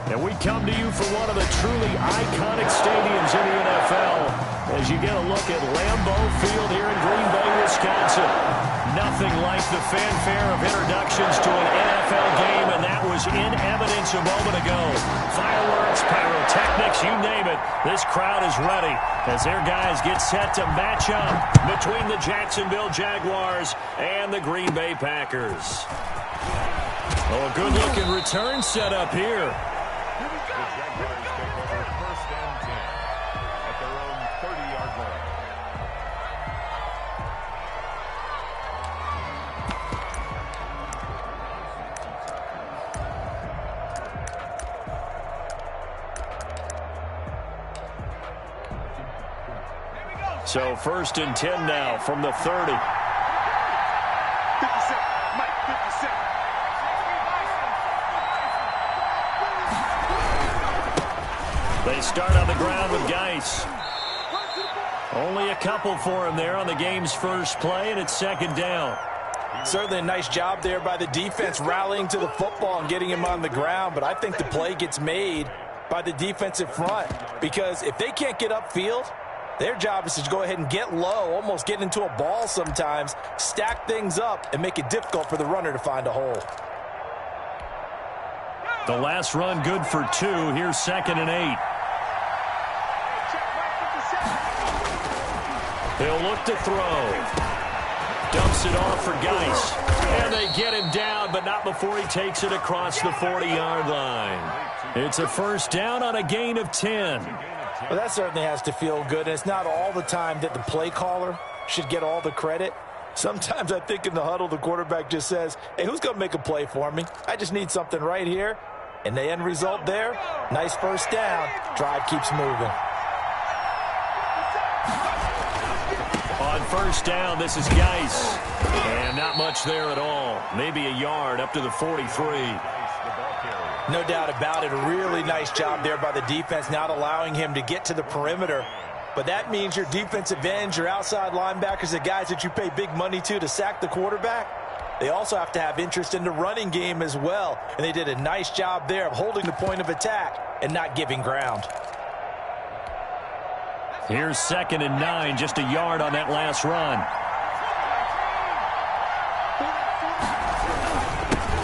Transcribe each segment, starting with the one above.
And we come to you from one of the truly iconic stadiums in the NFL as you get a look at Lambeau Field here in Green Bay, Wisconsin. Nothing like the fanfare of introductions to an NFL game, and that was in evidence a moment ago. Fireworks, pyrotechnics, you name it. This crowd is ready as their guys get set to match up between the Jacksonville Jaguars and the Green Bay Packers. Oh, a good-looking return set up here. So 1st and 10 now from the 30. 57. Mike, 57. They start on the ground with Geis. Only a couple for him there on the game's first play, and it's 2nd down. Certainly a nice job there by the defense rallying to the football and getting him on the ground, but I think the play gets made by the defensive front because if they can't get upfield, their job is to go ahead and get low, almost get into a ball sometimes, stack things up, and make it difficult for the runner to find a hole. The last run good for 2. Here's 2nd and 8. He'll look to throw. Dumps it off for Geis. And they get him down, but not before he takes it across the 40-yard line. It's a 1st down on a gain of 10. Well, that certainly has to feel good, and it's not all the time that the play caller should get all the credit. Sometimes I think in the huddle, the quarterback just says, hey, who's going to make a play for me? I just need something right here. And the end result there, nice 1st down. Drive keeps moving. On 1st down, this is Geis. And not much there at all. Maybe a yard up to the 43. No doubt about it. A really nice job there by the defense, not allowing him to get to the perimeter. But that means your defensive ends, your outside linebackers, the guys that you pay big money to sack the quarterback, they also have to have interest in the running game as well. And they did a nice job there of holding the point of attack and not giving ground. Here's 2nd and 9, just a yard on that last run.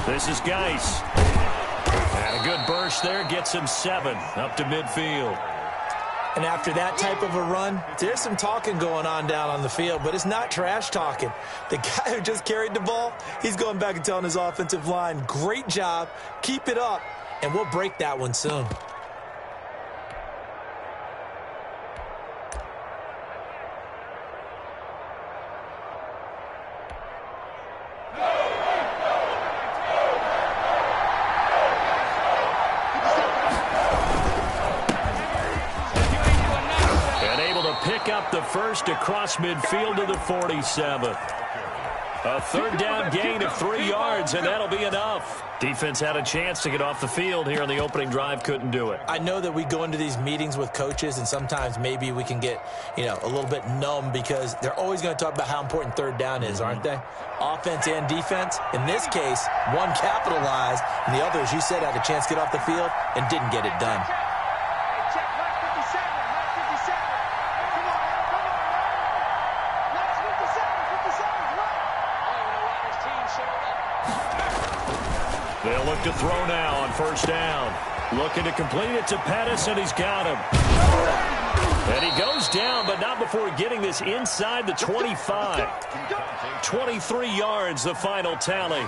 This is Geis. And a good burst there gets him 7 up to midfield. And after that type of a run, there's some talking going on down on the field, but it's not trash talking. The guy who just carried the ball, he's going back and telling his offensive line, great job, keep it up, and we'll break that one soon. Pick up the 1st across midfield to the 47. A 3rd down gain of 3 yards, and that'll be enough. Defense had a chance to get off the field here on the opening drive, couldn't do it. I know that we go into these meetings with coaches, and sometimes maybe we can get, a little bit numb because they're always going to talk about how important 3rd down is, aren't they? Offense and defense. In this case, one capitalized, and the other, as you said, had a chance to get off the field and didn't get it done. They'll look to throw now on 1st down. Looking to complete it to Pettis, and he's got him. And he goes down, but not before getting this inside the 25. 23 yards, the final tally.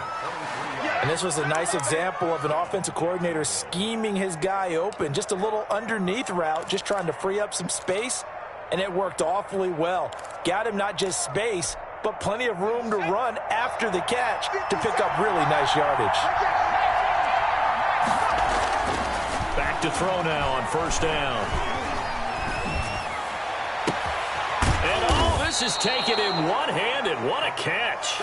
And this was a nice example of an offensive coordinator scheming his guy open. Just a little underneath route, just trying to free up some space, and it worked awfully well. Got him not just space, but plenty of room to run after the catch to pick up really nice yardage. Back to throw now on 1st down. And all this is taken in one-handed. What a catch.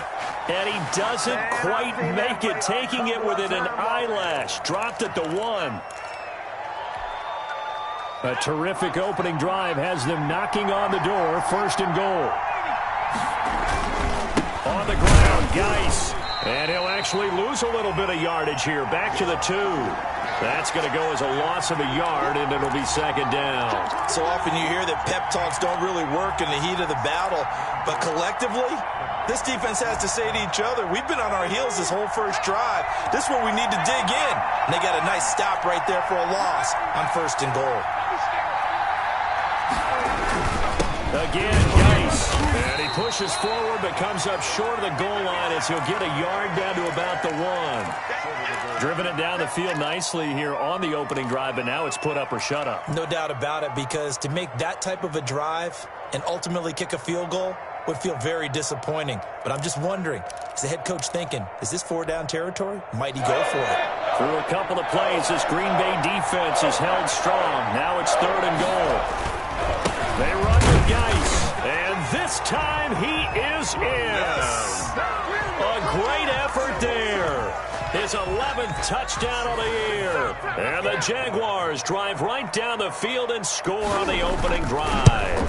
And he doesn't quite make it, taking it within an eyelash. Dropped at the 1. A terrific opening drive has them knocking on the door. 1st and goal. On the ground, Geis. And he'll actually lose a little bit of yardage here. Back to the 2. That's going to go as a loss of a yard, and it'll be second down. So often you hear that pep talks don't really work in the heat of the battle, but collectively, this defense has to say to each other, we've been on our heels this whole first drive. This is where we need to dig in. And they got a nice stop right there for a loss on 1st and goal. Again, Geis. And he pushes forward but comes up short of the goal line as he'll get a yard down to about the 1. Driven it down the field nicely here on the opening drive, but now it's put up or shut up. No doubt about it, because to make that type of a drive and ultimately kick a field goal would feel very disappointing. But I'm just wondering, is the head coach thinking, is this 4-down territory? Might he go for it? Through a couple of plays, this Green Bay defense is held strong. Now it's 3rd and goal. They run with Geis, and this time he is in. Yes. A great effort there. His 11th touchdown of the year. And the Jaguars drive right down the field and score on the opening drive.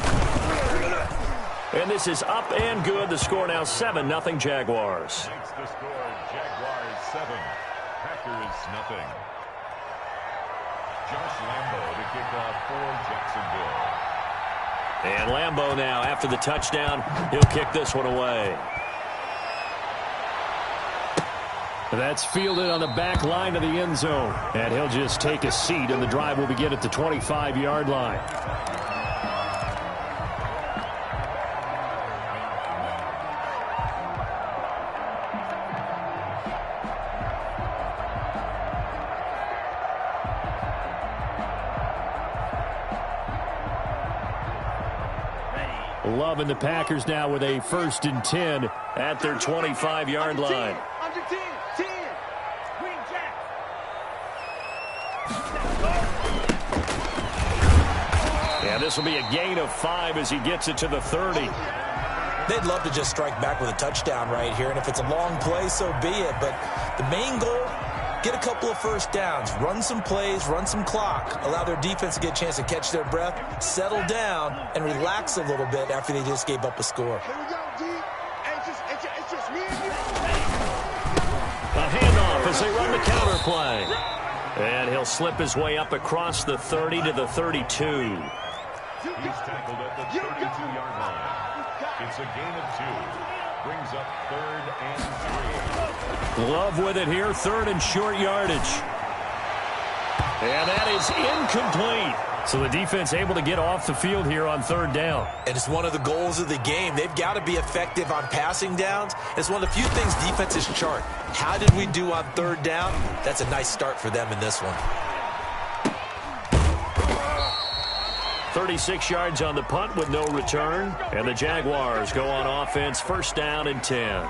And this is up and good. The score now 7-0 Jaguars. Makes the score Jaguars 7, Packers 0. Josh Lambo to kick off for Jacksonville. And Lambo now, after the touchdown, he'll kick this one away. That's fielded on the back line of the end zone. And he'll just take a seat, and the drive will begin at the 25-yard line. Loving the Packers now with a 1st and 10 at their 25-yard line. Yeah, this will be a gain of 5 as he gets it to the 30. They'd love to just strike back with a touchdown right here, and if it's a long play, so be it. But the main goal, get a couple of 1st downs, run some plays, run some clock, allow their defense to get a chance to catch their breath, settle down, and relax a little bit after they just gave up a score. A handoff as they run the counter play. And he'll slip his way up across the 30 to the 32. He's tackled at the 32-yard line. It's a gain of 2. Brings up 3rd and 3. Love with it here, 3rd and short yardage. And that is incomplete. So the defense able to get off the field here on 3rd down. And it's one of the goals of the game. They've got to be effective on passing downs. It's one of the few things defenses chart. How did we do on 3rd down? That's a nice start for them in this one. 36 yards on the punt with no return. And the Jaguars go on offense, 1st down and 10.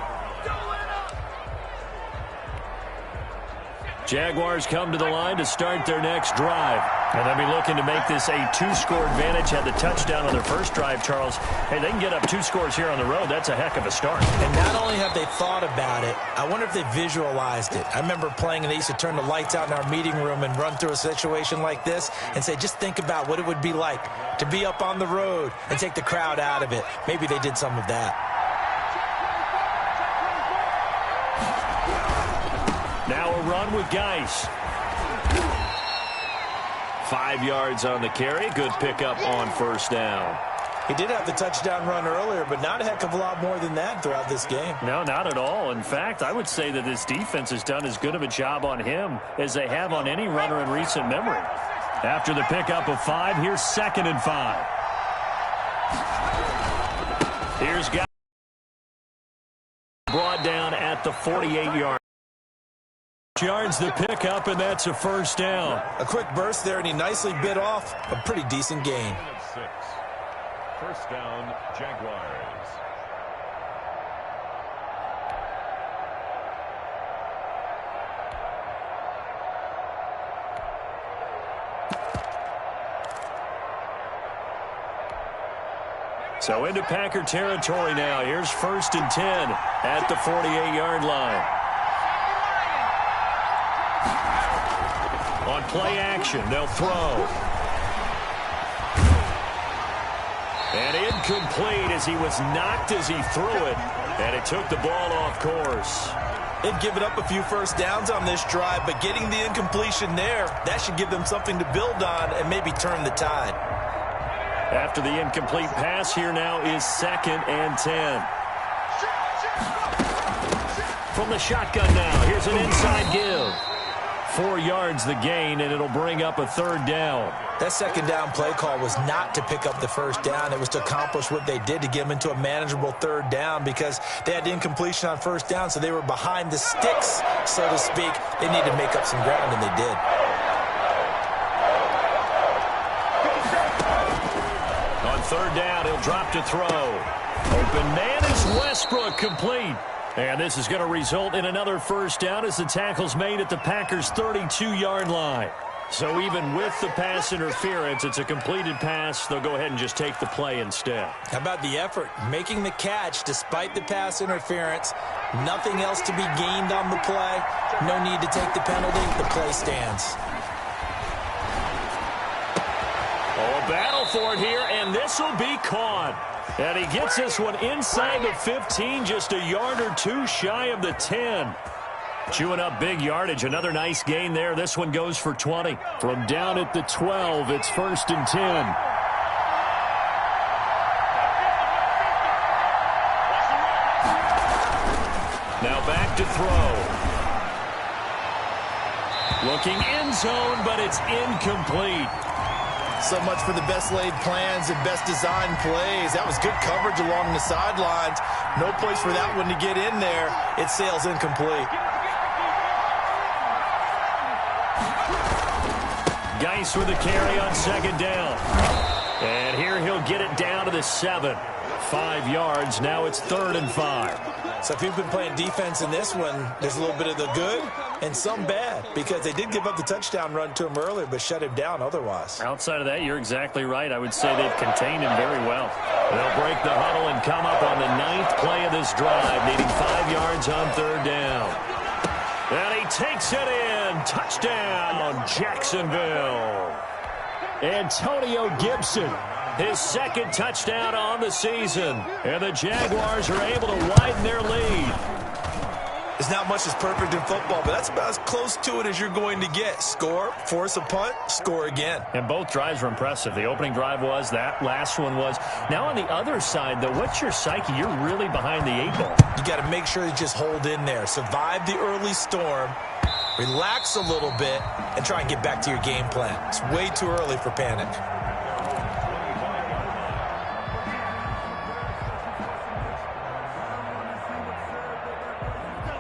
Jaguars come to the line to start their next drive. And they'll be looking to make this a 2-score advantage. Had the touchdown on their first drive, Charles. Hey, they can get up 2 scores here on the road. That's a heck of a start. And not only have they thought about it, I wonder if they visualized it. I remember playing, and they used to turn the lights out in our meeting room and run through a situation like this and say, just think about what it would be like to be up on the road and take the crowd out of it. Maybe they did some of that. Now a run with Geis. 5 yards on the carry. Good pickup on 1st down. He did have the touchdown run earlier, but not a heck of a lot more than that throughout this game. No, not at all. In fact, I would say that this defense has done as good of a job on him as they have on any runner in recent memory. After the pickup of 5, here's 2nd and 5. Here's Geis. Brought down at the 48-yard. Yards the pickup, and that's a 1st down. A quick burst there, and he nicely bit off a pretty decent gain. 6. 1st down, Jaguars. So into Packer territory now. Here's 1st and 10 at the 48-yard line. On play action, they'll throw. And incomplete as he was knocked as he threw it. And it took the ball off course. They've given up a few first downs on this drive, but getting the incompletion there, that should give them something to build on and maybe turn the tide. After the incomplete pass, here now is 2nd and 10. From the shotgun now, here's an inside give. 4 yards the gain, and it'll bring up a 3rd down. That 2nd down play call was not to pick up the 1st down. It was to accomplish what they did to get them into a manageable 3rd down because they had the incompletion on 1st down, so they were behind the sticks, so to speak. They needed to make up some ground, and they did. On 3rd down, he'll drop to throw. Open man is Westbrook, complete. And this is going to result in another 1st down as the tackle's made at the Packers' 32-yard line. So even with the pass interference, it's a completed pass. They'll go ahead and just take the play instead. How about the effort? Making the catch despite the pass interference. Nothing else to be gained on the play. No need to take the penalty. The play stands. Oh, a battle for it here, and this will be caught. And he gets this one inside the 15, just a yard or 2 shy of the 10. Chewing up big yardage. Another nice gain there. This one goes for 20. From down at the 12, it's 1st and 10. Now back to throw. Looking end zone, but it's incomplete. So much for the best laid plans and best designed plays. That was good coverage along the sidelines. No place for that one to get in there. It sails incomplete. Geis with the carry on 2nd down. And here he'll get it down to the 7. 5 yards. Now it's 3rd and 5. So if you've been playing defense in this one, there's a little bit of the good and some bad because they did give up the touchdown run to him earlier but shut him down otherwise. Outside of that, you're exactly right. I would say they've contained him very well. They'll break the huddle and come up on the 9th play of this drive, needing 5 yards on 3rd down. And he takes it in. Touchdown, Jacksonville. Antonio Gibson, his 2nd touchdown on the season. And the Jaguars are able to widen their lead. There's not much that's perfect in football, but that's about as close to it as you're going to get. Score, force a punt, score again. And both drives were impressive. The opening drive was, that last one was. Now on the other side, though, what's your psyche? You're really behind the 8 ball. You got to make sure you just hold in there. Survive the early storm, relax a little bit, and try and get back to your game plan. It's way too early for panic.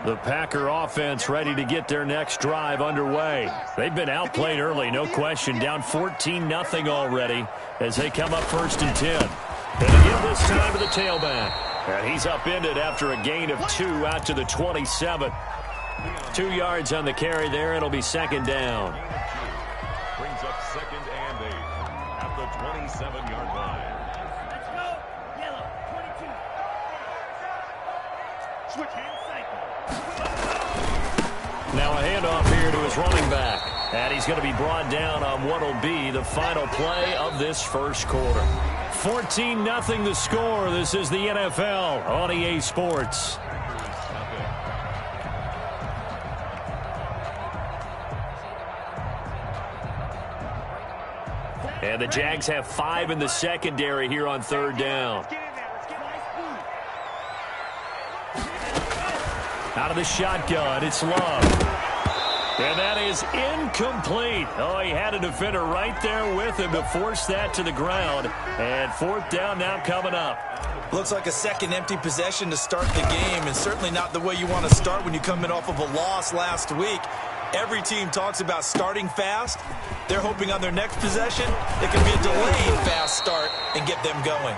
The Packer offense ready to get their next drive underway. They've been outplayed early, no question. Down 14-0 already as they come up 1st and 10. And again this time to the tailback. And he's upended after a gain of 2 out to the 27. 2 yards on the carry there. It'll be 2nd down. Brings up 2nd and 8 at the 27-yard line. Let's go. Yellow, 22. Switch hand cycle. Now a handoff here to his running back. And he's going to be brought down on what will be the final play of this 1st quarter. 14-0 the score. This is the NFL on EA Sports. And the Jags have 5 in the secondary here on 3rd down. Out of the shotgun, it's Love. And that is incomplete. Oh, he had a defender right there with him to force that to the ground. And 4th down now coming up. Looks like a second empty possession to start the game, and certainly not the way you want to start when you come in off of a loss last week. Every team talks about starting fast. They're hoping on their next possession it can be a delayed fast start and get them going.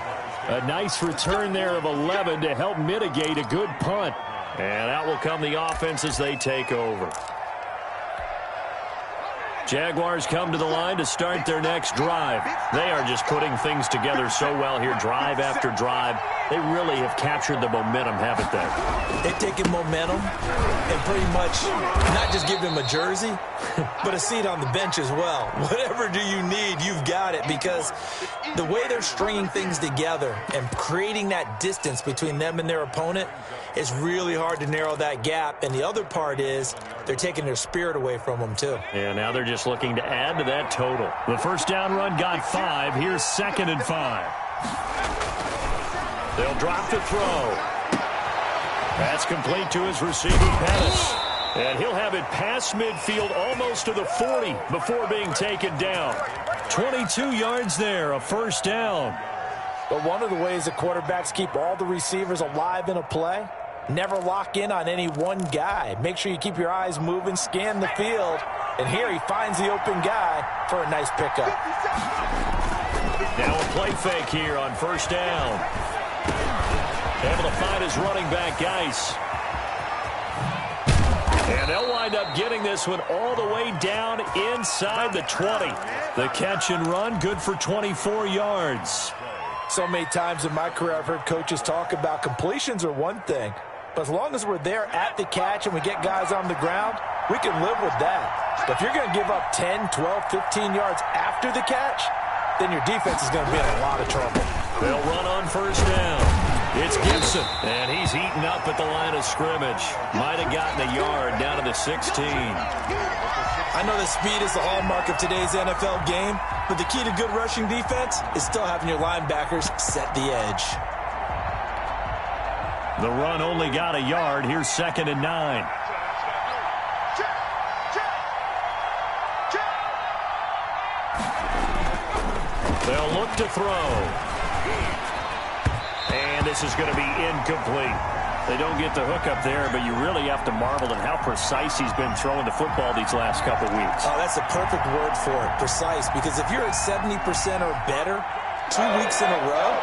A nice return there of 11 to help mitigate a good punt. And out will come the offense as they take over. Jaguars come to the line to start their next drive. They are just putting things together so well here, drive after drive. They really have captured the momentum, haven't they? They've taken momentum and pretty much not just give him a jersey, but a seat on the bench as well. Whatever do you need, you've got it, because the way they're stringing things together and creating that distance between them and their opponent is really hard to narrow that gap. And the other part is they're taking their spirit away from them, too. Yeah, now they're just looking to add to that total. The first down run got 5. Here's 2nd and 5. They'll drop to throw. Pass complete to his receiver, Pettis. And he'll have it past midfield almost to the 40 before being taken down. 22 yards there, a first down. But one of the ways the quarterbacks keep all the receivers alive in a play, never lock in on any one guy. Make sure you keep your eyes moving, scan the field. And here he finds the open guy for a nice pickup. Now a play fake here on first down. Able to find his running back, Geis. And they'll wind up getting this one all the way down inside the 20. The catch and run, good for 24 yards. So many times in my career I've heard coaches talk about completions are one thing, but as long as we're there at the catch and we get guys on the ground, we can live with that. But if you're going to give up 10, 12, 15 yards after the catch, then your defense is going to be in a lot of trouble. They'll run on first down. It's Gibson, and he's eaten up at the line of scrimmage. Might have gotten a yard down to the 16. I know that speed is the hallmark of today's NFL game, but the key to good rushing defense is still having your linebackers set the edge. The run only got a yard. Here's 2nd and 9. They'll look to throw. And this is going to be incomplete. They don't get the hook up there, but you really have to marvel at how precise he's been throwing the football these last couple weeks. Oh, that's a perfect word for it, precise, because if you're at 70% or better 2 weeks in a row,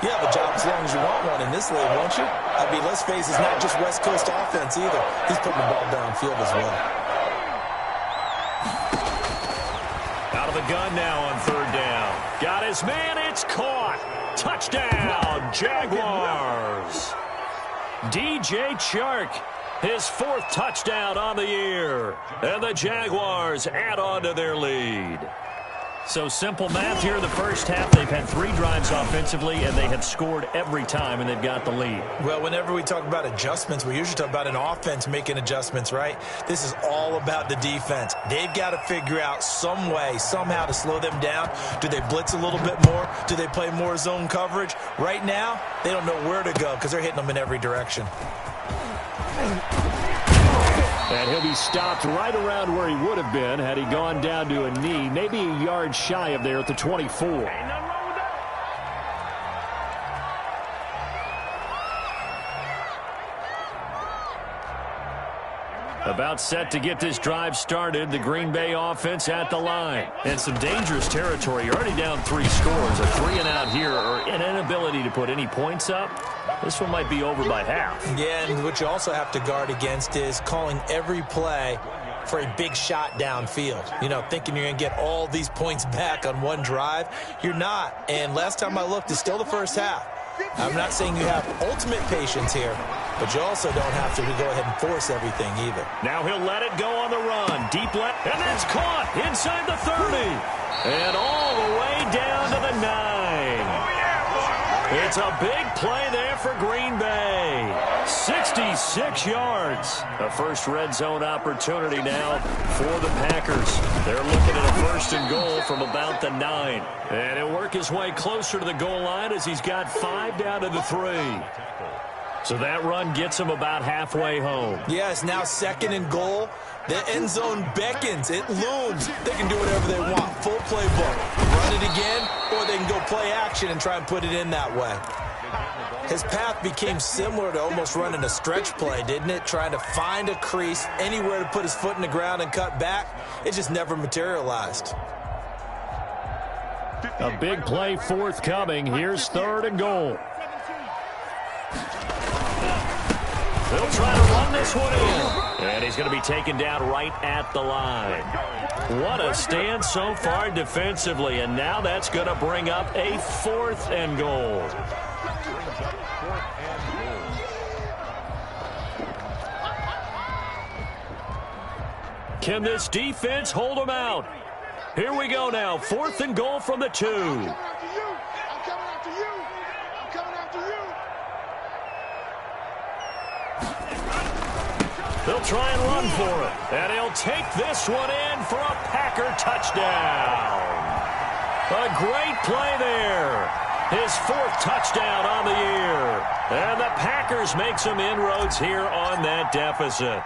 you have a job as long as you want one in this league, won't you? I mean, let's face it, it's not just West Coast offense either. He's putting the ball downfield as well. Out of the gun now on third down. Got his man, it's caught. Touchdown, Jaguars. DJ Chark, his 4th touchdown on the year. And the Jaguars add on to their lead. So simple math here in the first half. They've had 3 drives offensively, and they have scored every time, and they've got the lead. Well, whenever we talk about adjustments, we usually talk about an offense making adjustments, right? This is all about the defense. They've got to figure out some way, somehow to slow them down. Do they blitz a little bit more? Do they play more zone coverage? Right now, they don't know where to go because they're hitting them in every direction. And he'll be stopped right around where he would have been had he gone down to a knee, maybe a yard shy of there at the 24. About set to get this drive started, the Green Bay offense at the line. And some dangerous territory. You're already down 3 scores. A 3-and-out here, or an inability to put any points up. This one might be over by half. Yeah, and what you also have to guard against is calling every play for a big shot downfield. You know, thinking you're going to get all these points back on one drive. You're not. And last time I looked, it's still the first half. I'm not saying you have ultimate patience here, but you also don't have to go ahead and force everything either. Now he'll let it go on the run. Deep left, and that's caught inside the 30. And all the way down to the 9. It's a big play there for Green Bay. 66 yards. A first red zone opportunity now for the Packers. They're looking at a 1st and goal from about the 9. And he'll work his way closer to the goal line as he's got 5 down to the 3. So that run gets him about halfway home. Yes, now 2nd and goal. The end zone beckons. It looms. They can do whatever they want. Full playbook. Run it again, or they can go play action and try and put it in that way. His path became similar to almost running a stretch play, didn't it? Trying to find a crease, anywhere to put his foot in the ground and cut back. It just never materialized. A big play forthcoming. Here's 3rd and goal. They'll try to run this one in. And he's going to be taken down right at the line. What a stand so far defensively. And now that's going to bring up a 4th and goal. Can this defense hold them out? Here we go now. 4th and goal from the 2. They'll try and run for it. And he'll take this one in for a Packer touchdown. A great play there. His 4th touchdown on the year. And the Packers make some inroads here on that deficit.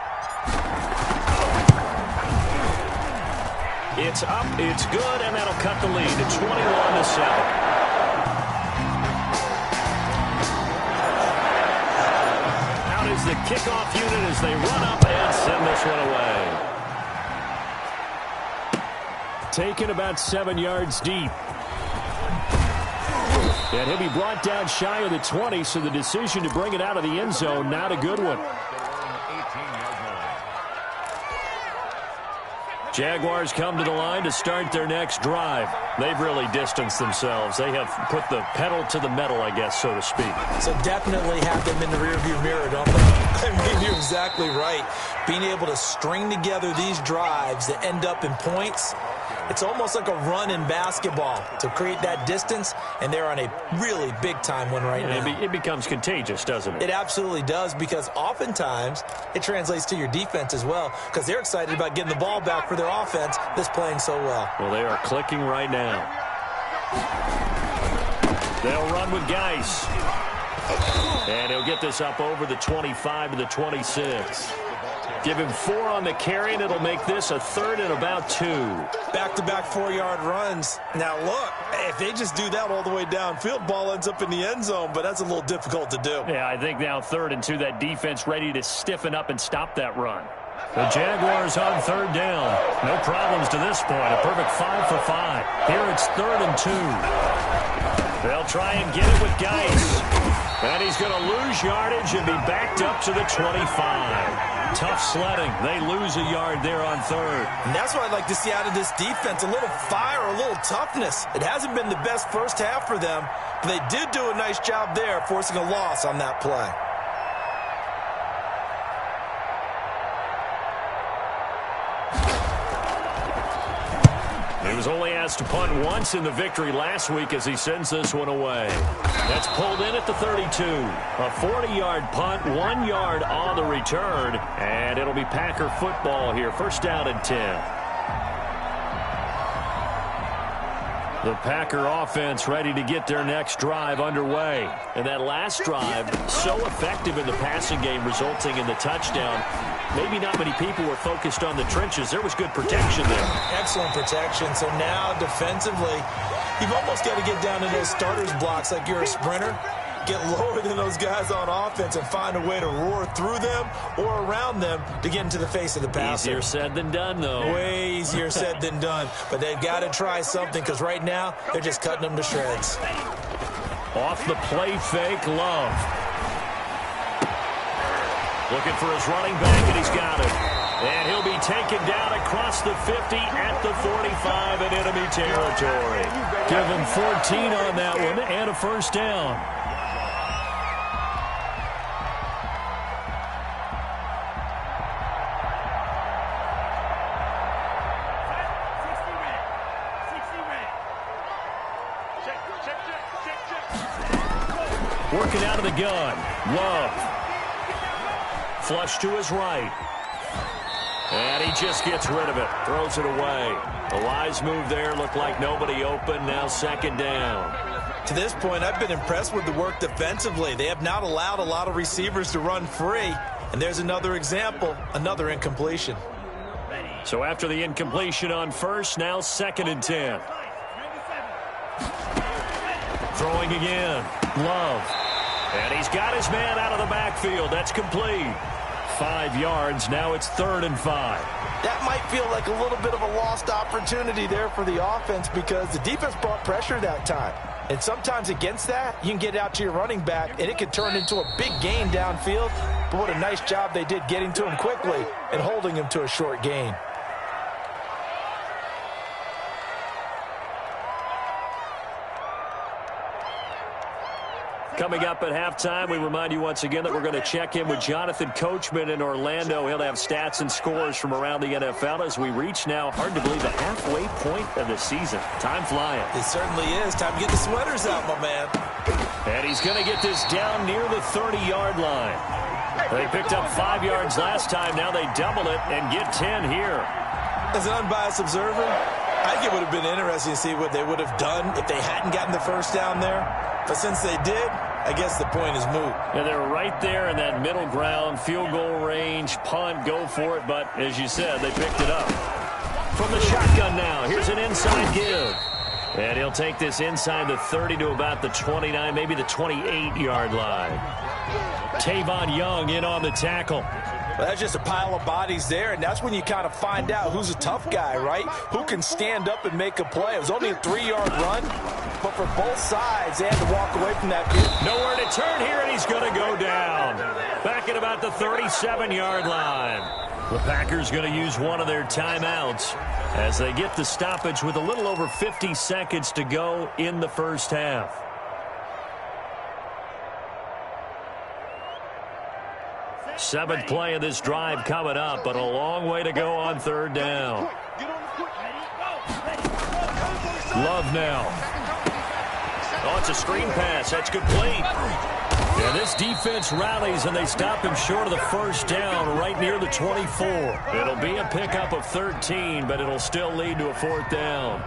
It's up, it's good, and that'll cut the lead to 21-7. Is the kickoff unit as they run up and send this one away. Taken about 7 yards deep. And he'll be brought down shy of the 20, so the decision to bring it out of the end zone, not a good one. Jaguars come to the line to start their next drive. They've really distanced themselves. They have put the pedal to the metal, I guess, so to speak. So definitely have them in the rearview mirror, don't they? I mean, you're exactly right. Being able to string together these drives that end up in points, it's almost like a run in basketball to create that distance, and they're on a really big-time one right now. It becomes contagious, doesn't it? It absolutely does, because oftentimes it translates to your defense as well, because they're excited about getting the ball back for their offense that's playing so well. Well, they are clicking right now. They'll run with Geis. And he'll get this up over the 25 to the 26. Give him 4 on the carry, and it'll make this a 3rd and about 2. Back-to-back 4-yard runs. Now, look, if they just do that all the way downfield, ball ends up in the end zone, but that's a little difficult to do. Yeah, I think now 3rd and 2, that defense ready to stiffen up and stop that run. The Jaguars on 3rd down. No problems to this point. A perfect 5 for 5. Here it's 3rd and 2. They'll try and get it with Geis. And he's going to lose yardage and be backed up to the 25. Tough sledding. They lose a yard there on 3rd. And that's what I'd like to see out of this defense. A little fire, a little toughness. It hasn't been the best first half for them, but they did do a nice job there forcing a loss on that play. He was only asked to punt once in the victory last week as he sends this one away. That's pulled in at the 32. A 40-yard punt, 1 yard on the return, and it'll be Packer football here. 1st down and 10. The Packer offense ready to get their next drive underway. And that last drive, so effective in the passing game, resulting in the touchdown. Maybe not many people were focused on the trenches. There was good protection there. Excellent protection. So now defensively, you've almost got to get down in those starters blocks like you're a sprinter. Get lower than those guys on offense and find a way to roar through them or around them to get into the face of the passer. Easier said than done, though. Way easier said than done. But they've got to try something, because right now they're just cutting them to shreds. Off the play fake, Love. Looking for his running back, and he's got it. And he'll be taken down across the 50 at the 45 in enemy territory. Give him 14 on that one and a 1st down. Working out of the gun. Love. Flush to his right. And he just gets rid of it. Throws it away. A wise move there. Looked like nobody open. Now 2nd down. To this point, I've been impressed with the work defensively. They have not allowed a lot of receivers to run free. And there's another example, another incompletion. So after the incompletion on 1st, now 2nd and 10. Throwing again. Love. And he's got his man out of the backfield. That's complete. 5 yards. Now it's 3rd and 5. That might feel like a little bit of a lost opportunity there for the offense because the defense brought pressure that time. And sometimes against that, you can get it out to your running back, and it could turn into a big gain downfield. But what a nice job they did getting to him quickly and holding him to a short gain. Coming up at halftime, we remind you once again that we're going to check in with Jonathan Coachman in Orlando. He'll have stats and scores from around the NFL as we reach now, hard to believe, the halfway point of the season. Time flying. It certainly is. Time to get the sweaters out, my man. And he's going to get this down near the 30-yard line. They picked up 5 yards last time. Now they double it and get 10 here. As an unbiased observer, I think it would have been interesting to see what they would have done if they hadn't gotten the first down there. But since they did, I guess the point is moot. Yeah, they're right there in that middle ground, field goal range, punt, go for it. But as you said, they picked it up. From the shotgun now, here's an inside give. And he'll take this inside the 30 to about the 29, maybe the 28-yard line. Tavon Young in on the tackle. Well, that's just a pile of bodies there, and that's when you kind of find out who's a tough guy, right? Who can stand up and make a play. It was only a 3-yard run, but for both sides, they had to walk away from that. Nowhere to turn here, and he's going to go down. Back at about the 37-yard line. The Packers going to use one of their timeouts as they get the stoppage with a little over 50 seconds to go in the first half. Seventh play of this drive coming up, but a long way to go on 3rd down. Love now. Oh, it's a screen pass. That's complete. And this defense rallies, and they stop him short of the first down right near the 24. It'll be a pickup of 13, but it'll still lead to a 4th down.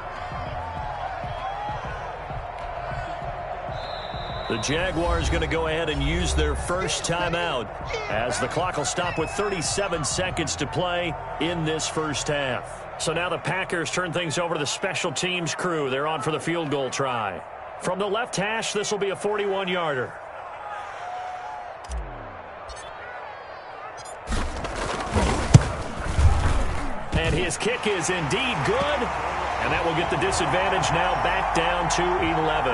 The Jaguars going to go ahead and use their first timeout as the clock will stop with 37 seconds to play in this first half. So now the Packers turn things over to the special teams crew. They're on for the field goal try. From the left hash, this will be a 41-yarder. And his kick is indeed good. And that will get the disadvantage now back down to 11.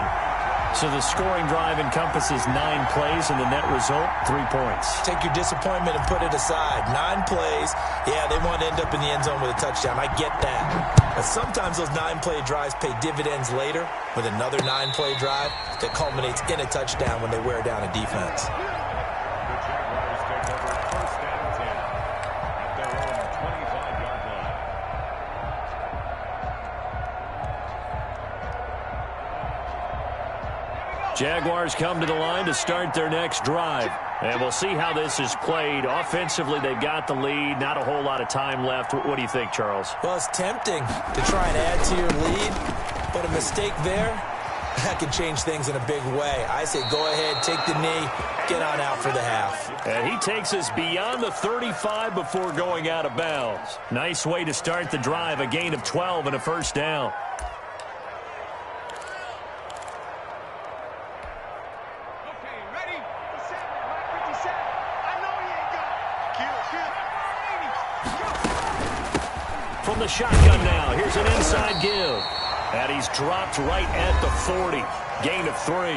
So the scoring drive encompasses 9 plays, and the net result, 3 points. Take your disappointment and put it aside. 9 plays, yeah, they want to end up in the end zone with a touchdown. I get that. But sometimes those 9-play drives pay dividends later with another 9-play drive that culminates in a touchdown when they wear down a defense. Jaguars come to the line to start their next drive. And we'll see how this is played. Offensively, they've got the lead. Not a whole lot of time left. What do you think, Charles? Well, it's tempting to try and add to your lead, but a mistake there, that could change things in a big way. I say go ahead, take the knee, get on out for the half. And he takes us beyond the 35 before going out of bounds. Nice way to start the drive, a gain of 12 and a first down. From the shotgun now, here's an inside give. And he's dropped right at the 40. Gain of 3.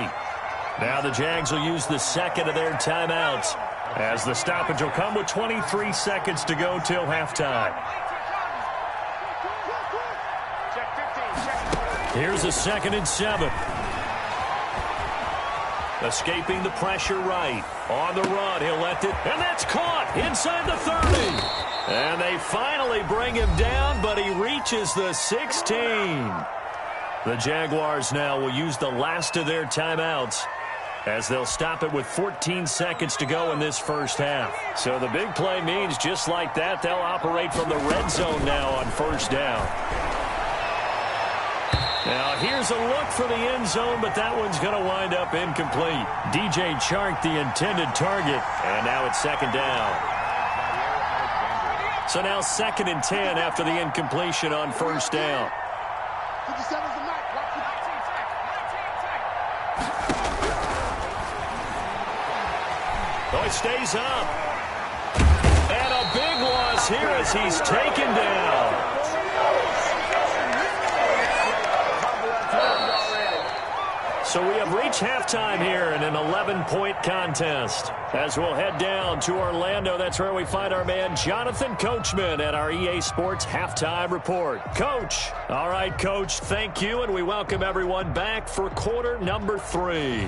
Now the Jags will use the second of their timeouts as the stoppage will come with 23 seconds to go till halftime. Here's a 2nd and 7. Escaping the pressure right. On the run, he'll let it, and that's caught inside the 30. And they finally bring him down, but he reaches the 16. The Jaguars now will use the last of their timeouts as they'll stop it with 14 seconds to go in this first half. So the big play means just like that, they'll operate from the red zone now on first down. Now here's a look for the end zone, but that one's going to wind up incomplete. DJ Chark, the intended target, and now it's 2nd down. So now 2nd and 10 after the incompletion on first down. Oh, it stays up. is here as he's taken down. So we have reached halftime here in an 11-point contest. As we'll head down to Orlando, that's where we find our man Jonathan Coachman at our EA Sports Halftime Report. Coach. All right, Coach, thank you, and we welcome everyone back for quarter number 3.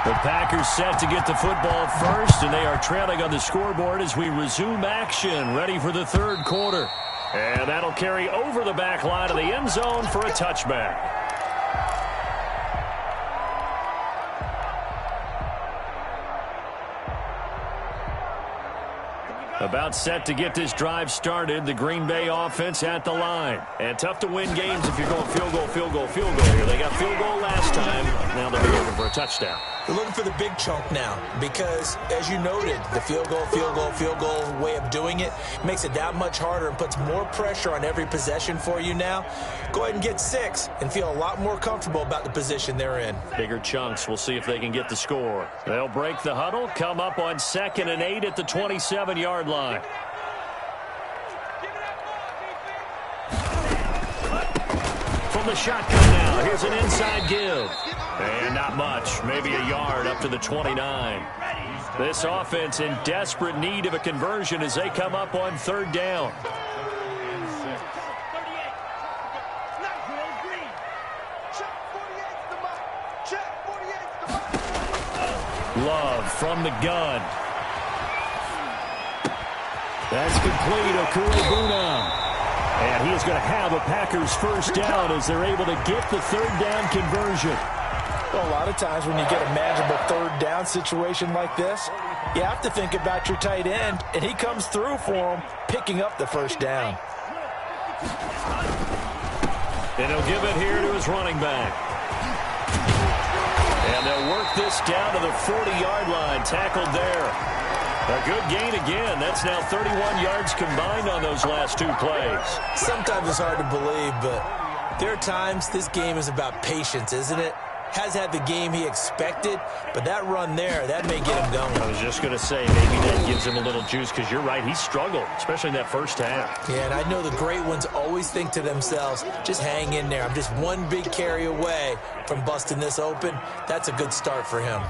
The Packers set to get the football first, and they are trailing on the scoreboard as we resume action, ready for the third quarter. And that'll carry over the back line of the end zone for a touchback. About set to get this drive started, the Green Bay offense at the line. And tough to win games if you're going field goal, field goal, field goal here. They got field goal last time. Now they'll be looking for a touchdown. They're looking for the big chunk now because, as you noted, the field goal way of doing it makes it that much harder and puts more pressure on every possession for you now. Go ahead and get 6 and feel a lot more comfortable about the position they're in. Bigger chunks. We'll see if they can get the score. They'll break the huddle, come up on 2nd and 8 at the 27-yard line. From the shotgun now, here's an inside give. And not much, maybe a yard up to the 29. This offense in desperate need of a conversion as they come up on 3rd down. Love from the gun. That's complete. Okuebuna. And he is going to have a Packers first down as they're able to get the 3rd down conversion. Well, a lot of times when you get a manageable 3rd down situation like this, you have to think about your tight end, and he comes through for him, picking up the first down. And he'll give it here to his running back. And they'll work this down to the 40-yard line, tackled there. A good gain again. That's now 31 yards combined on those last 2 plays. Sometimes it's hard to believe, but there are times this game is about patience, isn't it? Has had the game he expected, but that run there, that may get him going. I was just going to say, maybe that gives him a little juice, because you're right, he struggled, especially in that first half. Yeah, and I know the great ones always think to themselves, just hang in there. I'm just one big carry away from busting this open. That's a good start for him.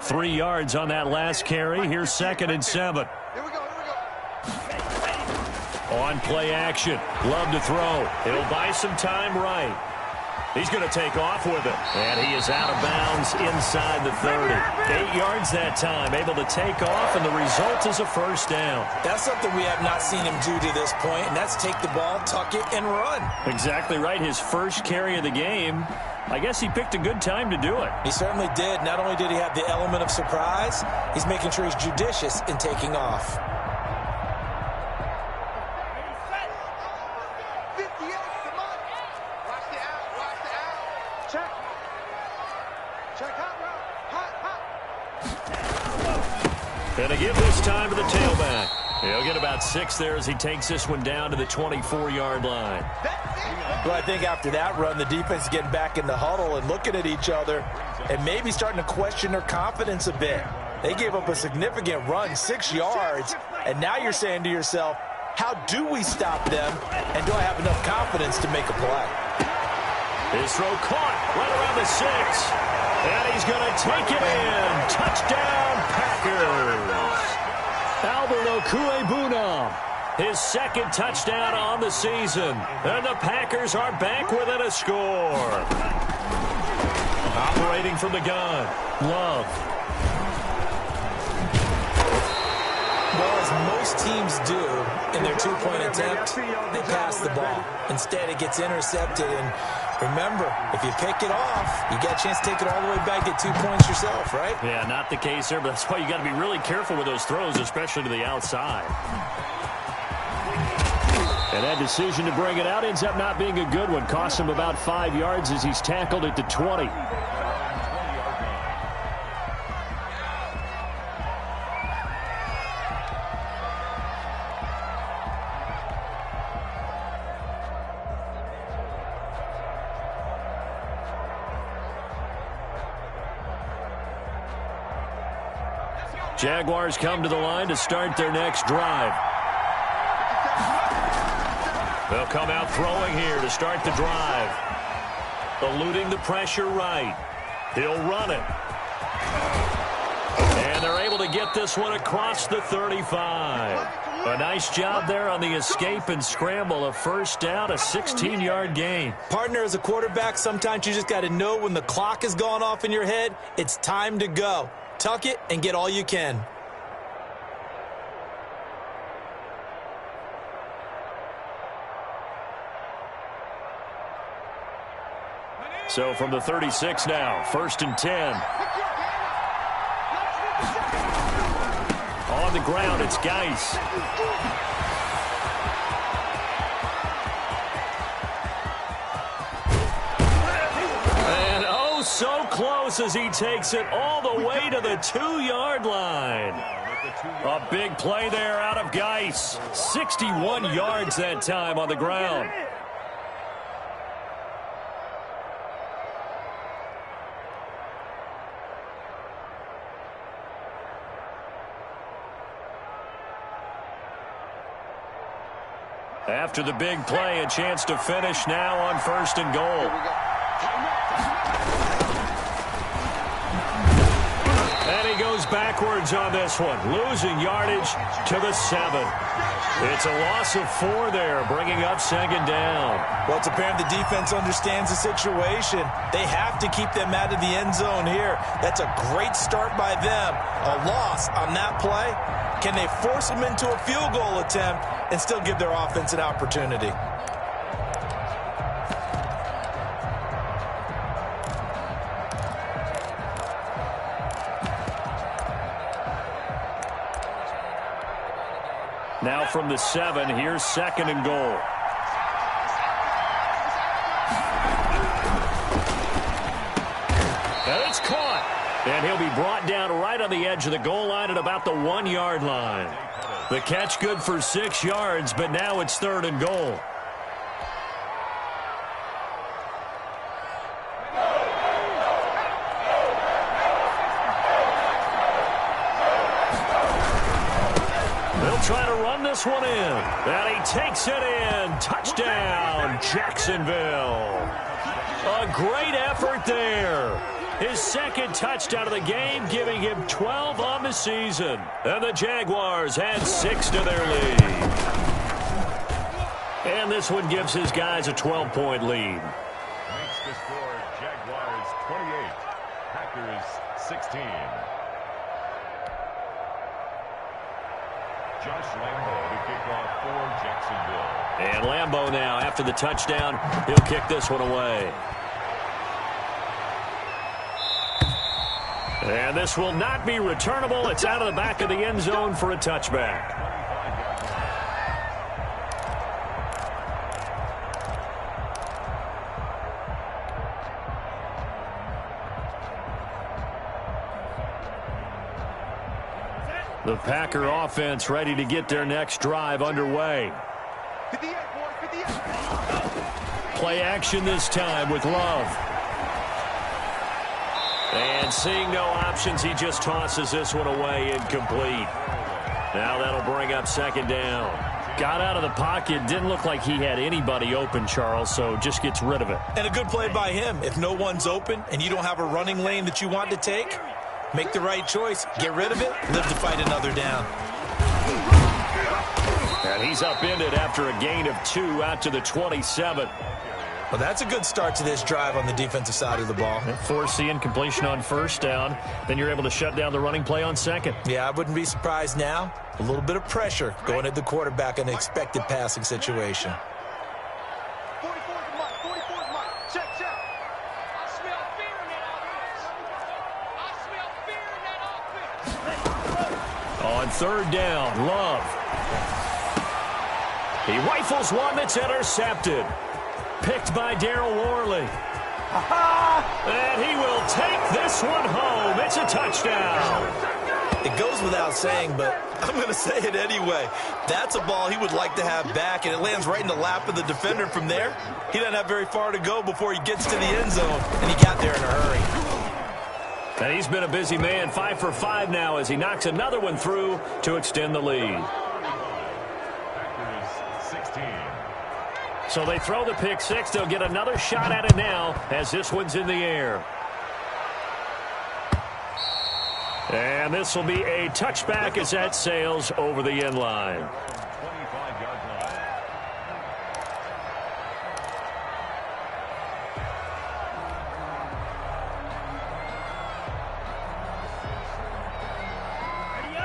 3 yards on that last carry. Here's 2nd and 7. Here we go. On play action. Love to throw. It'll buy some time right. He's going to take off with it. And he is out of bounds inside the 30. 8 yards that time. Able to take off, and the result is a first down. That's something we have not seen him do to this point, and that's take the ball, tuck it, and run. Exactly right. His first carry of the game. I guess he picked a good time to do it. He certainly did. Not only did he have the element of surprise, he's making sure he's judicious in taking off. And a give this time to the tailback. He'll get about 6 there as he takes this one down to the 24-yard line. Well, I think after that run, the defense is getting back in the huddle and looking at each other and maybe starting to question their confidence a bit. They gave up a significant run, 6 yards, and now you're saying to yourself, how do we stop them, and do I have enough confidence to make a play? His throw caught right around the 6. And he's going to take it in. Touchdown, Packers. Albert Okuebuna, his 2nd touchdown on the season. And the Packers are back within a score. Operating from the gun, Love. Well, as most teams do in their 2-point attempt, they pass the ball. Instead, it gets intercepted. And remember, if you pick it off, you get a chance to take it all the way back, get 2 points yourself, right? Yeah, not the case there, but that's why you got to be really careful with those throws, especially to the outside. And that decision to bring it out ends up not being a good one. Costs him about 5 yards as he's tackled at the 20. Jaguars come to the line to start their next drive. They'll come out throwing here to start the drive. Eluding the pressure right. He'll run it. And they're able to get this one across the 35. A nice job there on the escape and scramble. A first down, a 16-yard gain. Partner, as a quarterback, sometimes you just got to know when the clock has gone off in your head, it's time to go. Tuck it and get all you can. So from the 36 now, 1st and 10. On the ground, it's Geis. And oh, so close as he takes it all the way to the 2-yard line. A big play there out of Geis. 61 yards that time on the ground. After the big play, a chance to finish now on 1st and goal. And he goes backwards on this one, losing yardage to the 7. It's a loss of 4 there, bringing up 2nd down. Well, it's apparent the defense understands the situation. They have to keep them out of the end zone here. That's a great start by them. A loss on that play. Can they force them into a field goal attempt and still give their offense an opportunity? Now from the 7, here's 2nd and goal. And it's caught. And he'll be brought down right on the edge of the goal line at about the 1-yard line. The catch good for 6 yards, but now it's 3rd and goal. They'll try to run this one in. And he takes it in. Touchdown, Jacksonville. A great effort there. His 2nd touchdown of the game, giving him 12 on the season. And the Jaguars add 6 to their lead. And this one gives his guys a 12-point lead. Makes the score Jaguars 28, Packers 16. Josh Lambo to kick off for Jacksonville. And Lambo now, after the touchdown, he'll kick this one away. And this will not be returnable. It's out of the back of the end zone for a touchback. The Packer offense ready to get their next drive underway. Play action this time with Love. And seeing no options, he just tosses this one away incomplete. Now that'll bring up 2nd down. Got out of the pocket, didn't look like he had anybody open, Charles, so just gets rid of it. And a good play by him. If no one's open and you don't have a running lane that you want to take, make the right choice. Get rid of it, live to fight another down. And he's upended after a gain of 2 out to the 27. Well, that's a good start to this drive on the defensive side of the ball. Force the incompletion on 1st down. Then you're able to shut down the running play on 2nd. Yeah, I wouldn't be surprised now. A little bit of pressure going at the quarterback in an expected passing situation. 44's Mike. 44's Mike. Check, check. I smell fear in that offense. I smell fear in that offense. On 3rd down, Love. He rifles one that's intercepted. Picked by Darryl Worley. And he will take this one home. It's a touchdown. It goes without saying, but I'm going to say it anyway. That's a ball he would like to have back, and it lands right in the lap of the defender from there. He doesn't have very far to go before he gets to the end zone, and he got there in a hurry. And he's been a busy man, 5 for 5 now as he knocks another one through to extend the lead. So they throw the pick six. They'll get another shot at it now as this one's in the air. And this will be a touchback as that sails over the end line.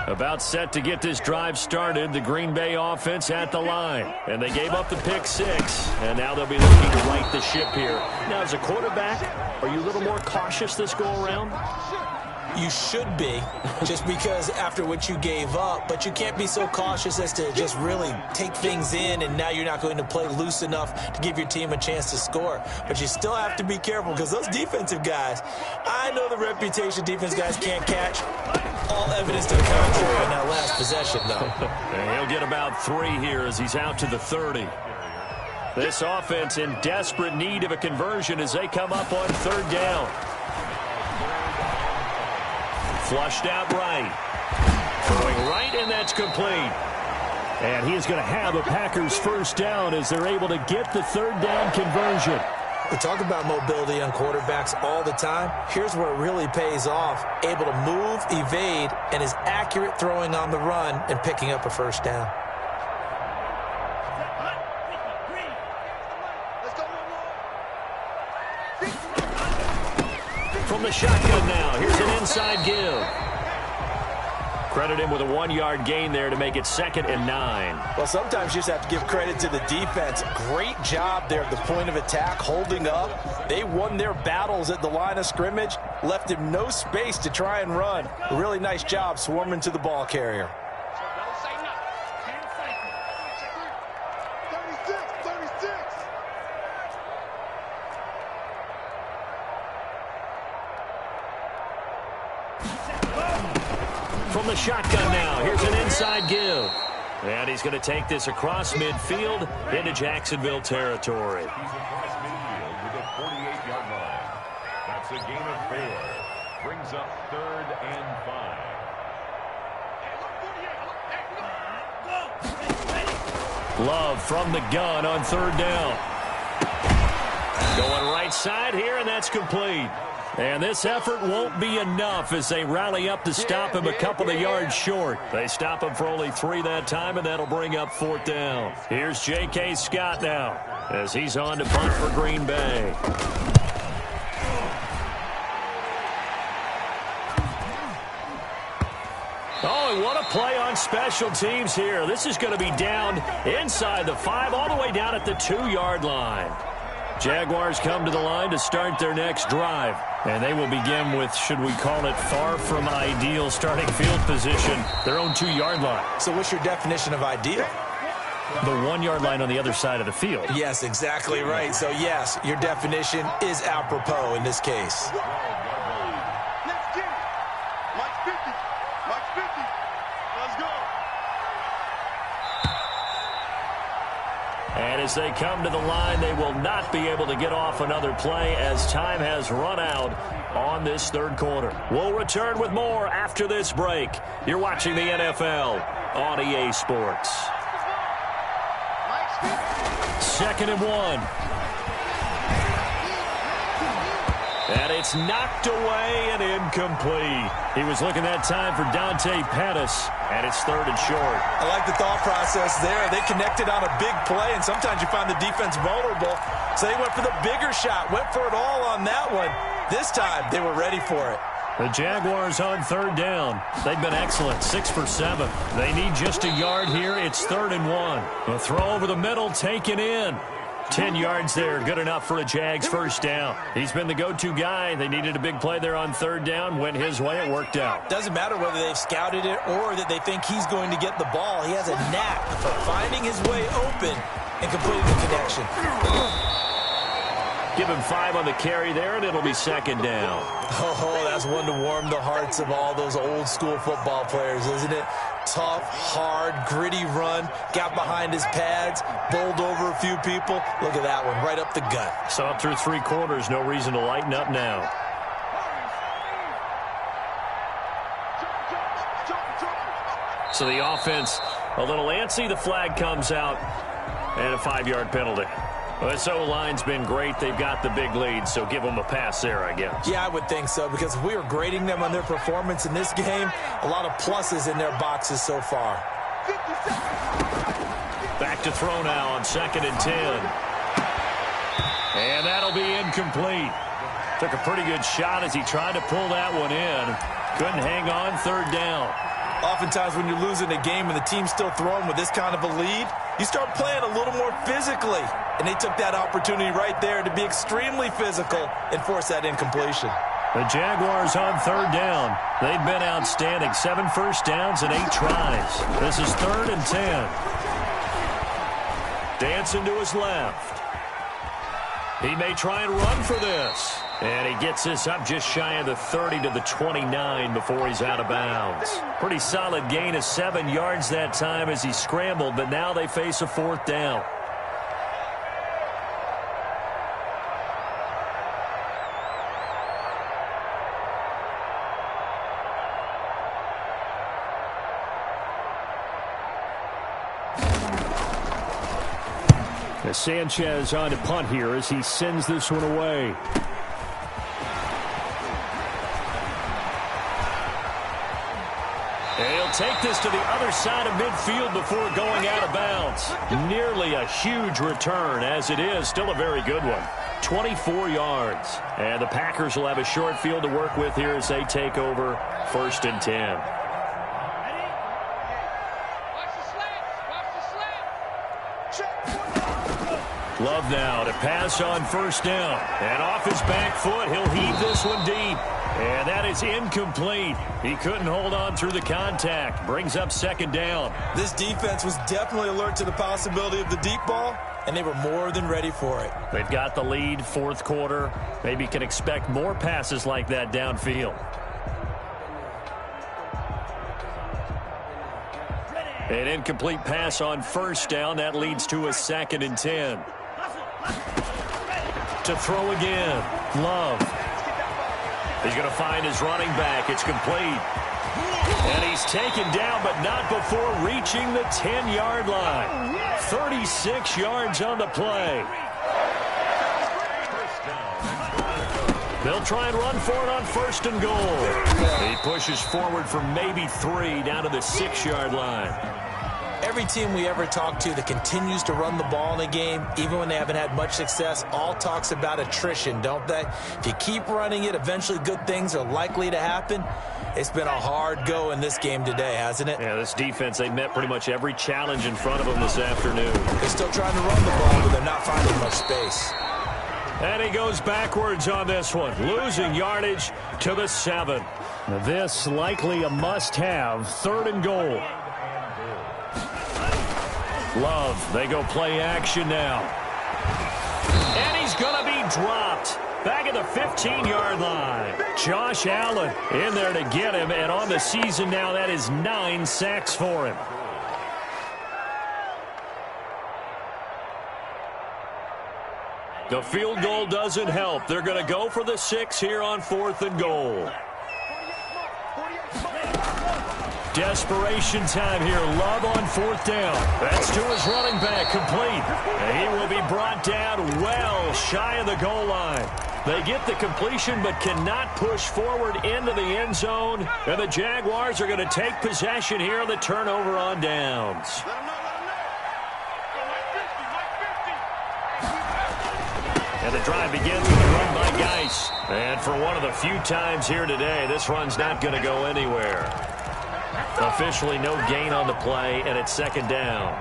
About set to get this drive started, the Green Bay offense at the line. And they gave up the pick six, and now they'll be looking to right the ship here. Now, as a quarterback, are you a little more cautious this go-around? You should be, just because after what you gave up, but you can't be so cautious as to just really take things in, and now you're not going to play loose enough to give your team a chance to score. But you still have to be careful because those defensive guys, I know the reputation defense guys can't catch. All evidence to the contrary on that last possession, though. And he'll get about 3 here as he's out to the 30. This offense in desperate need of a conversion as they come up on 3rd down. Flushed out right. Throwing right, and that's complete. And he is going to have a Packers first down as they're able to get the 3rd down conversion. We talk about mobility on quarterbacks all the time. Here's where it really pays off. Able to move, evade, and is accurate throwing on the run and picking up a first down. From the shotgun now, here's an inside give. Credit him with a 1-yard gain there to make it 2nd and 9. Well, sometimes you just have to give credit to the defense. Great job there at the point of attack, holding up. They won their battles at the line of scrimmage, left him no space to try and run. A really nice job swarming to the ball carrier. From the shotgun now, here's an inside give. And he's going to take this across midfield into Jacksonville territory. He's across midfield with a 48-yard line. That's a gain of 4. Brings up 3rd and 5. Love from the gun on 3rd down. Going right side here, and that's complete. And this effort won't be enough as they rally up to stop him a couple of yards short. They stop him for only 3 that time, and that'll bring up 4th down. Here's J.K. Scott now as he's on to punt for Green Bay. Oh, and what a play on special teams here. This is going to be down inside the 5, all the way down at the 2-yard line. Jaguars come to the line to start their next drive. And they will begin with, should we call it, far from ideal starting field position, their own 2-yard line. So what's your definition of ideal? The 1-yard line on the other side of the field. Yes, exactly right. So, yes, your definition is apropos in this case. Let's get it. Mike's 50. Mike's 50. Let's go. And as they come to the line, they will not be able to get off another play as time has run out on this 3rd quarter. We'll return with more after this break. You're watching the NFL on EA Sports. 2nd and 1. And it's knocked away and incomplete. He was looking that time for Dante Pettis, and it's 3rd and short. I like the thought process there. They connected on a big play, and sometimes you find the defense vulnerable. So they went for the bigger shot, went for it all on that one. This time, they were ready for it. The Jaguars on 3rd down. They've been excellent, 6 for 7. They need just a yard here. It's 3rd and 1. The throw over the middle, taken in. 10 yards there, good enough for a Jags first down. He's been the go-to guy. They needed a big play there on 3rd down. Went his way, it worked out. Doesn't matter whether they've scouted it or that they think he's going to get the ball. He has a knack for finding his way open and completing the connection. Give him 5 on the carry there, and it'll be 2nd down. Oh, that's one to warm the hearts of all those old-school football players, isn't it? Tough, hard, gritty run, got behind his pads, bowled over a few people. Look at that one, right up the gut. So up through 3 quarters, no reason to lighten up now. So the offense a little antsy. The flag comes out and a 5-yard penalty. Well, this O-line's been great. They've got the big lead, so give them a pass there, I guess. Yeah, I would think so, because if we were grading them on their performance in this game, a lot of pluses in their boxes so far. Back to throw now on 2nd and 10. And that'll be incomplete. Took a pretty good shot as he tried to pull that one in. Couldn't hang on 3rd down. Oftentimes when you're losing a game and the team's still throwing with this kind of a lead, you start playing a little more physically. And they took that opportunity right there to be extremely physical and force that incompletion. The Jaguars on 3rd down. They've been outstanding. 7 first downs and 8 tries. This is 3rd and 10. Dancing to his left. He may try and run for this. And he gets this up just shy of the 30 to the 29 before he's out of bounds. Pretty solid gain of 7 yards that time as he scrambled, but now they face a 4th down. Sanchez on to punt here as he sends this one away. And he'll take this to the other side of midfield before going out of bounds. Nearly a huge return, as it is still a very good one. 24 yards. And the Packers will have a short field to work with here as they take over 1st and 10. Love now to pass on 1st down. And off his back foot, he'll heave this one deep. And that is incomplete. He couldn't hold on through the contact. Brings up 2nd down. This defense was definitely alert to the possibility of the deep ball, and they were more than ready for it. They've got the lead, 4th quarter. Maybe can expect more passes like that downfield. An incomplete pass on 1st down. That leads to a 2nd and 10. To throw again. Love. He's going to find his running back. It's complete. And he's taken down, but not before reaching the 10-yard line. 36 yards on the play. They'll try and run for it on 1st and goal. He pushes forward for maybe 3 down to the 6-yard line. Every team we ever talk to that continues to run the ball in a game, even when they haven't had much success, all talks about attrition, don't they? If you keep running it, eventually good things are likely to happen. It's been a hard go in this game today, hasn't it? Yeah, this defense, they met pretty much every challenge in front of them this afternoon. They're still trying to run the ball, but they're not finding much space. And he goes backwards on this one, losing yardage to the 7. This likely a must-have, 3rd and goal. Love, they go play action now. And he's going to be dropped. Back at the 15-yard line. Josh Allen in there to get him, and on the season now, that is 9 sacks for him. The field goal doesn't help. They're going to go for the 6 here on 4th and goal. Desperation time here. Love on 4th down. That's to his running back, complete. And he will be brought down well shy of the goal line. They get the completion but cannot push forward into the end zone. And the Jaguars are going to take possession here on the turnover on downs. And the drive begins with a run by Geis. And for one of the few times here today, this run's not going to go anywhere. Officially no gain on the play, and it's 2nd down.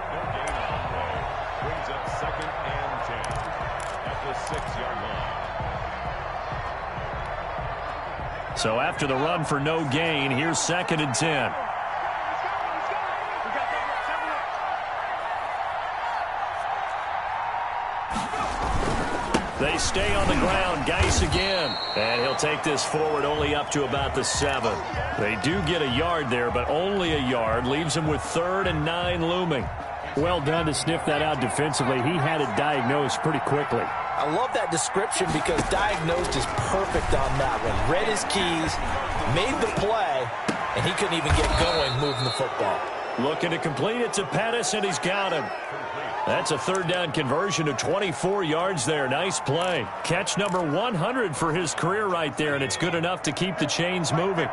Brings up 2nd and 10 at the 6-yard line. So after the run for no gain, here's 2nd and 10. They stay on the ground. Geis again. And he'll take this forward only up to about the 7. They do get a yard there, but only a yard. Leaves him with 3rd and 9 looming. Well done to sniff that out defensively. He had it diagnosed pretty quickly. I love that description because diagnosed is perfect on that one. Read his keys, made the play, and he couldn't even get going moving the football. Looking to complete it to Pettis, and he's got him. That's a third down conversion to 24 yards there. Nice play. Catch number 100 for his career right there, and it's good enough to keep the chains moving.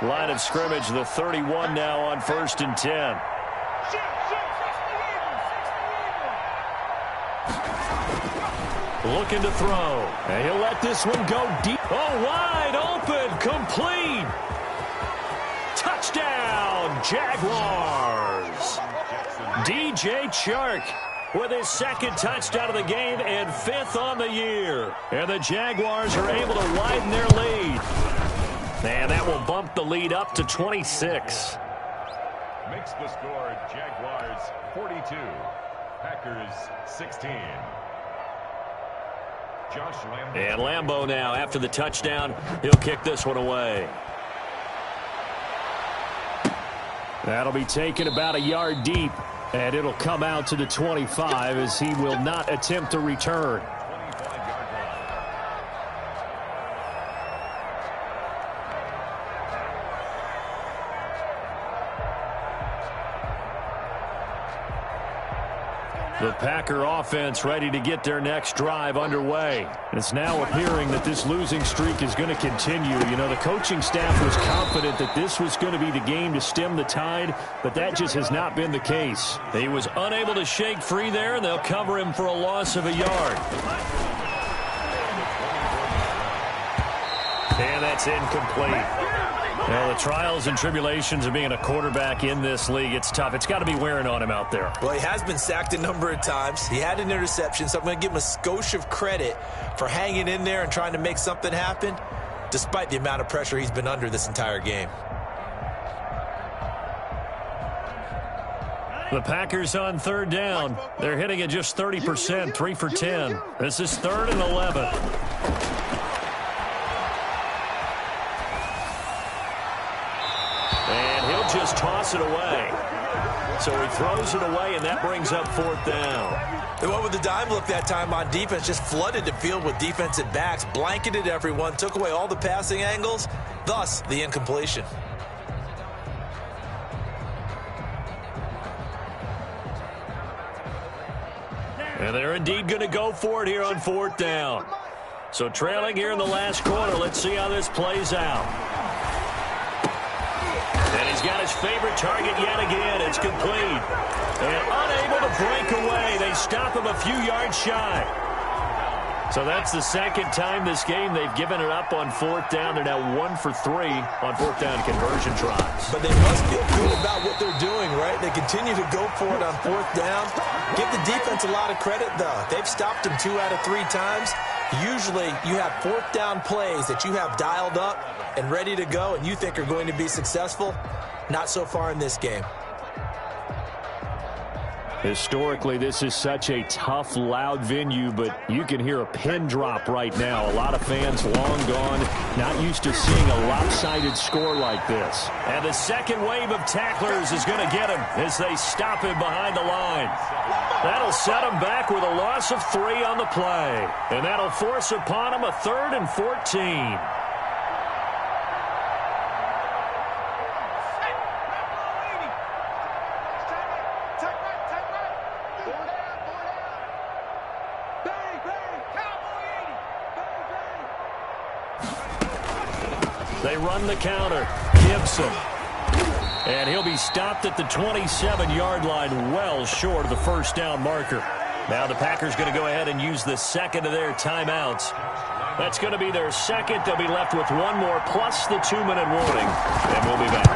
Line of scrimmage, the 31 now on 1st and 10. Looking to throw. And he'll let this one go deep. Oh, wide open. Complete. Touchdown, Jaguars. DJ Chark with his second touchdown of the game and 5th on the year. And the Jaguars are able to widen their lead. And that will bump the lead up to 26. Makes the score Jaguars 42, Packers 16. Josh Lambo. And Lambo now, after the touchdown, he'll kick this one away. That'll be taken about a yard deep, and it'll come out to the 25 as he will not attempt to return. The Packer offense ready to get their next drive underway. It's now appearing that this losing streak is going to continue. You know, the coaching staff was confident that this was going to be the game to stem the tide, but that just has not been the case. He was unable to shake free there, and they'll cover him for a loss of a yard. And that's incomplete. Well, the trials and tribulations of being a quarterback in this league, it's tough. It's got to be wearing on him out there. Well, he has been sacked a number of times. He had an interception, so I'm going to give him a skosh of credit for hanging in there and trying to make something happen, despite the amount of pressure he's been under this entire game. The Packers on 3rd down. They're hitting at just 30%, 3 for 10. This is 3rd and 11. Just toss it away. So he throws it away, and that brings up 4th down. They went with the dime look that time on defense, just flooded the field with defensive backs, blanketed everyone, took away all the passing angles, thus the incompletion. And they're indeed going to go for it here on 4th down. So trailing here in the last quarter, let's see how this plays out. And he's got his favorite target yet again. It's complete. And unable to break away. They stop him a few yards shy. So that's the second time this game they've given it up on 4th down. They're now 1 for 3 on 4th down conversion tries. But they must feel good about what they're doing, right? They continue to go for it on 4th down. Give the defense a lot of credit, though. They've stopped him 2 out of 3 times. Usually you have 4th down plays that you have dialed up and ready to go and you think are going to be successful. Not so far in this game. Historically, this is such a tough, loud venue, but you can hear a pin drop right now. A lot of fans long gone, not used to seeing a lopsided score like this. And the second wave of tacklers is going to get him as they stop him behind the line. That'll set him back with a loss of 3 on the play. And that'll force upon him a 3rd and 14. They run the counter. Gibson. And he'll be stopped at the 27-yard line, well short of the 1st down marker. Now the Packers going to go ahead and use the second of their timeouts. That's going to be their second. They'll be left with 1 more plus the 2-minute warning. And we'll be back.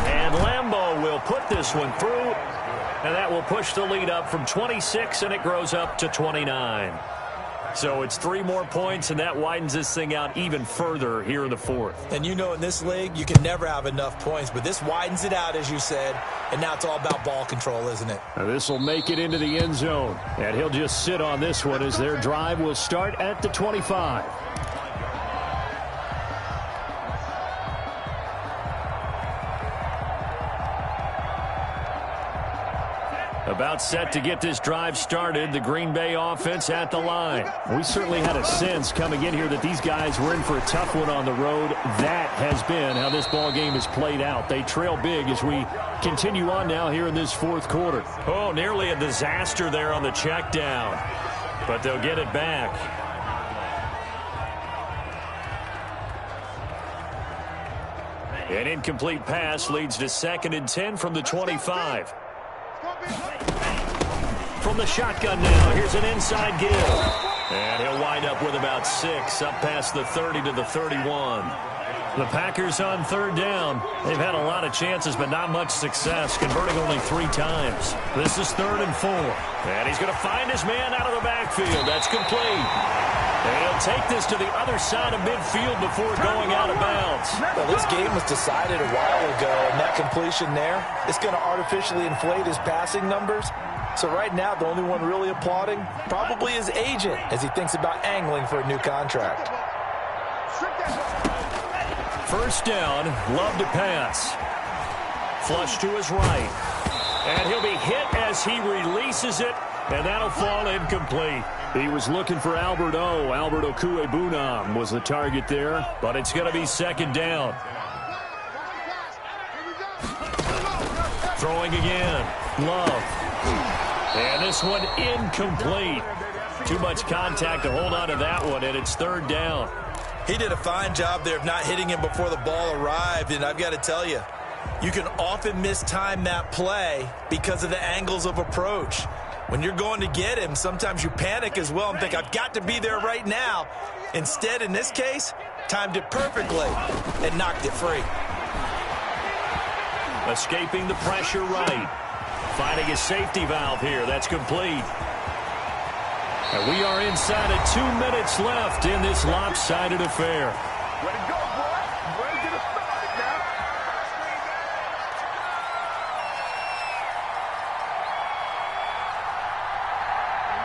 And Lambo will put this one through. And that will push the lead up from 26, and it grows up to 29. So it's 3 more points, and that widens this thing out even further here in the 4th. And you know in this league, you can never have enough points, but this widens it out, as you said, and now it's all about ball control, isn't it? Now this will make it into the end zone, and he'll just sit on this one as their drive will start at the 25. About set to get this drive started, the Green Bay offense at the line. We certainly had a sense coming in here that these guys were in for a tough one on the road. That has been how this ball game has played out. They trail big as we continue on now here in this fourth quarter. Oh, nearly a disaster there on the check down, but they'll get it back. An incomplete pass leads to 2nd and 10 from the 25. From the shotgun now, here's an inside give. And he'll wind up with about 6, up past the 30 to the 31. The Packers on 3rd down. They've had a lot of chances, but not much success, converting only 3 times. This is 3rd and 4. And he's going to find his man out of the backfield. That's complete. And he'll take this to the other side of midfield before going out of bounds. Well, this game was decided a while ago, and that completion there, it's going to artificially inflate his passing numbers. So right now, the only one really applauding probably his agent as he thinks about angling for a new contract. 1st down, Love to pass. Flush to his right. And he'll be hit as he releases it, and that'll fall incomplete. He was looking for Albert Okuebunam was the target there, but it's going to be 2nd down. Throwing again, Love. And this one incomplete. Too much contact to hold on to that one, and it's 3rd down. He did a fine job there of not hitting him before the ball arrived, and I've got to tell you, you can often mistime that play because of the angles of approach. When you're going to get him, sometimes you panic as well and think, I've got to be there right now. Instead, in this case, timed it perfectly and knocked it free. Escaping the pressure right. Finding his safety valve here. That's complete. And we are inside of 2 minutes left in this lopsided affair. Way to go, boy. Way to get us started now.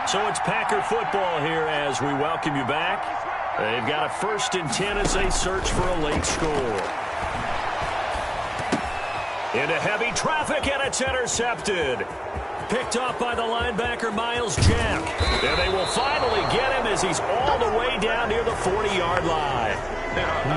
So it's Packer football here as we welcome you back. They've got a 1st and 10 as they search for a late score. Into heavy traffic, and it's intercepted. Picked off by the linebacker, Miles Jack. And they will finally get him as he's all the way down near the 40-yard line.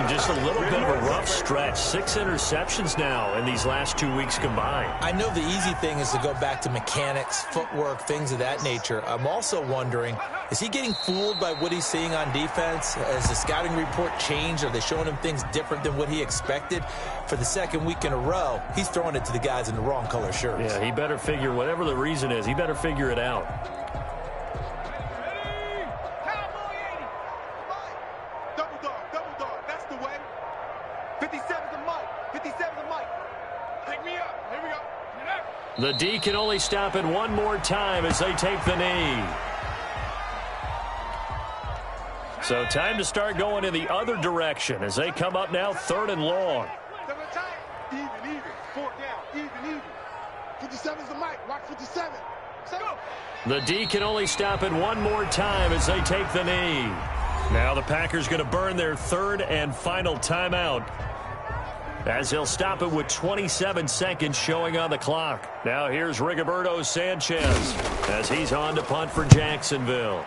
Just a little bit of a rough stretch. 6 interceptions now in these last 2 weeks combined. I know the easy thing is to go back to mechanics, footwork, things of that nature. I'm also wondering, is he getting fooled by what he's seeing on defense? Has the scouting report changed? Are they showing him things different than what he expected? For the 2nd week in a row, he's throwing it to the guys in the wrong color shirts. Yeah, he better figure, whatever the reason is, he better figure it out. Double dog. That's the way. 57's the mic. 57's the mic. Pick me up. Here we go. The D can only stop it one more time as they take the knee. So time to start going in the other direction as they come up now 3rd and long. Even. 4th down. Even. 57's the mic. Watch 57. Go. The D can only stop it one more time as they take the knee. Now the Packers going to burn their 3rd and final timeout as they'll stop it with 27 seconds showing on the clock. Now here's Rigoberto Sanchez as he's on to punt for Jacksonville.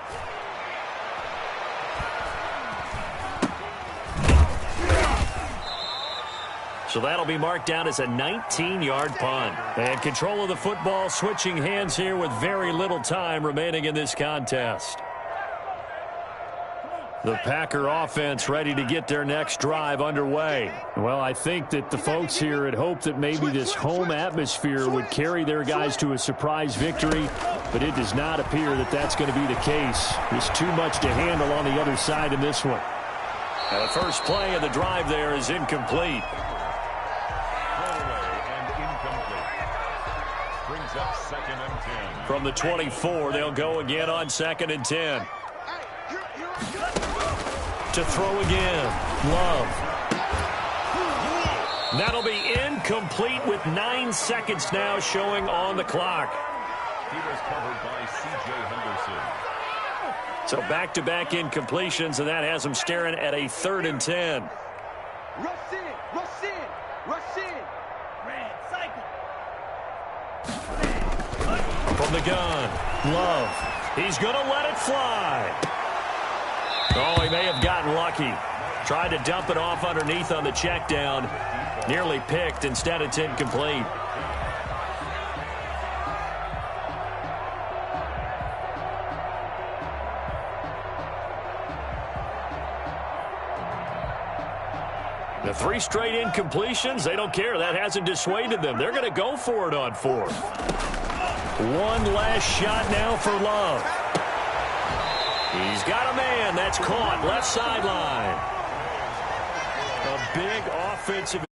So that'll be marked down as a 19-yard punt. And control of the football switching hands here with very little time remaining in this contest. The Packer offense ready to get their next drive underway. Well, I think that the folks here had hoped that maybe this home atmosphere would carry their guys to a surprise victory, but it does not appear that that's going to be the case. There's too much to handle on the other side in this one. Now the first play of the drive there is incomplete. Brings up 2nd and 10. From the 24, they'll go again on 2nd and 10. To throw again, Love. That'll be incomplete with 9 seconds now showing on the clock. He was covered by C.J. Henderson. So back-to-back incompletions, and that has them staring at a 3rd and 10. Rush in. Red cycle. the gun. Love. He's going to let it fly. Oh, he may have gotten lucky. Tried to dump it off underneath on the check down. Nearly picked. Instead, it's incomplete. The 3 straight incompletions, they don't care. That hasn't dissuaded them. They're going to go for it on 4th. One last shot now for Love. He's got a man. That's caught. Left sideline. A big offensive